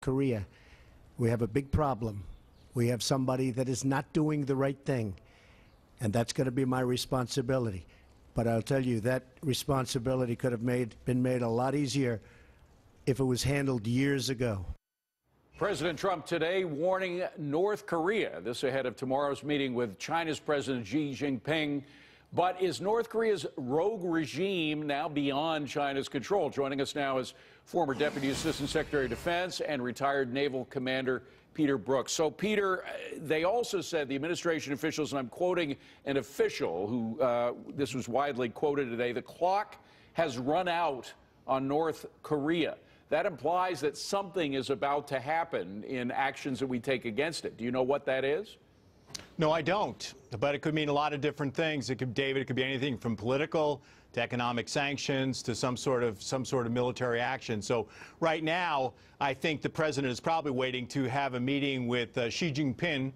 Korea, we have a big problem. We have somebody that is not doing the right thing, and that's going to be my responsibility. But I'll tell you, that responsibility could have been made a lot easier if it was handled years ago. President Trump today warning North Korea, this ahead of tomorrow's meeting with China's President Xi Jinping. But is North Korea's rogue regime now beyond China's control? Joining us now is former Deputy Assistant Secretary of Defense and retired Naval Commander Peter Brookes. So, Peter, they also said, the administration officials, and I'm quoting an official who this was widely quoted today, the clock has run out on North Korea. That implies that something is about to happen in actions that we take against it. Do you know what that is? No, I don't. But it could mean a lot of different things. It could, David, it could be anything from political to economic sanctions to some sort of military action. So right now, I think the president is probably waiting to have a meeting with Xi Jinping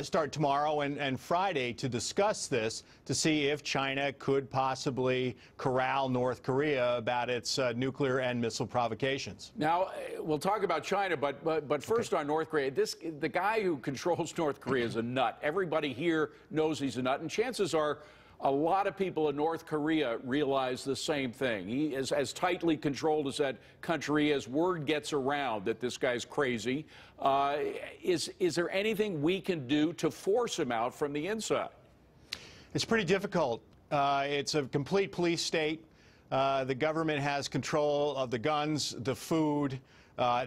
start tomorrow and Friday to discuss this, to see if China could possibly corral North Korea about its nuclear and missile provocations. Now, we'll talk about China, but first on North Korea. The guy who controls North Korea is a nut. Everybody here knows he's a nut, and chances are a lot of people in North Korea realize the same thing. He is as tightly controlled as that country as word gets around that this guy's crazy. Is there anything we can do to force him out from the inside? It's pretty difficult. It's a complete police state. The government has control of the guns, the food,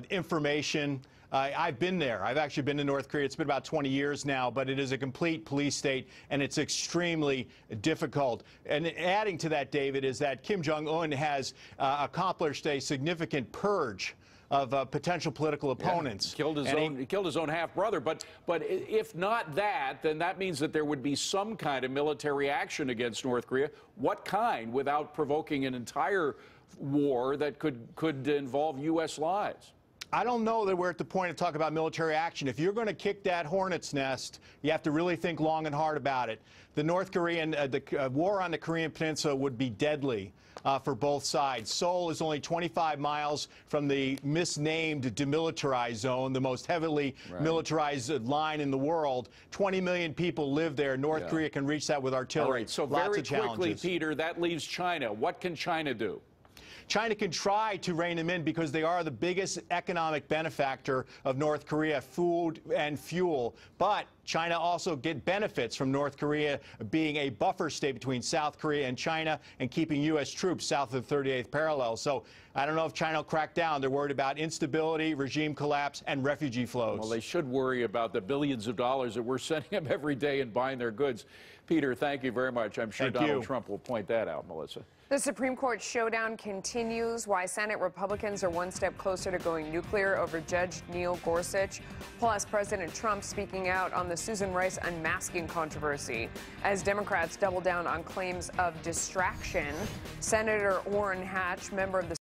information. I've been there. I've actually been to North Korea. It's been about 20 years now, but it is a complete police state, and it's extremely difficult. And adding to that, David, is that Kim Jong-un has accomplished a significant purge of potential political opponents. Yeah, he killed his own half-brother. But if not that, then that means that there would be some kind of military action against North Korea. What kind, without provoking an entire war that could involve U.S. lives? I don't know that we're at the point to talk about military action. If you're going to kick that hornet's nest, you have to really think long and hard about it. The North Korean, war on the Korean Peninsula would be deadly for both sides. Seoul is only 25 miles from the misnamed demilitarized zone, the most heavily militarized line in the world. 20 million people live there. North Korea can reach that with artillery. All right, so very quickly, Peter, that leaves China. What can China do? China can try to rein them in because they are the biggest economic benefactor of North Korea, food and fuel. But China also get benefits from North Korea being a buffer state between South Korea and China and keeping U.S. troops south of the 38th parallel. So I don't know if China will crack down. They're worried about instability, regime collapse, and refugee flows. Well, they should worry about the billions of dollars that we're sending them every day and buying their goods. Peter, thank you very much. I'm sure Donald Trump will point that out, Melissa. The Supreme Court showdown continues. Why Senate Republicans are one step closer to going nuclear over Judge Neil Gorsuch. Plus, President Trump speaking out on the Susan Rice unmasking controversy. As Democrats double down on claims of distraction, Senator Orrin Hatch, member of the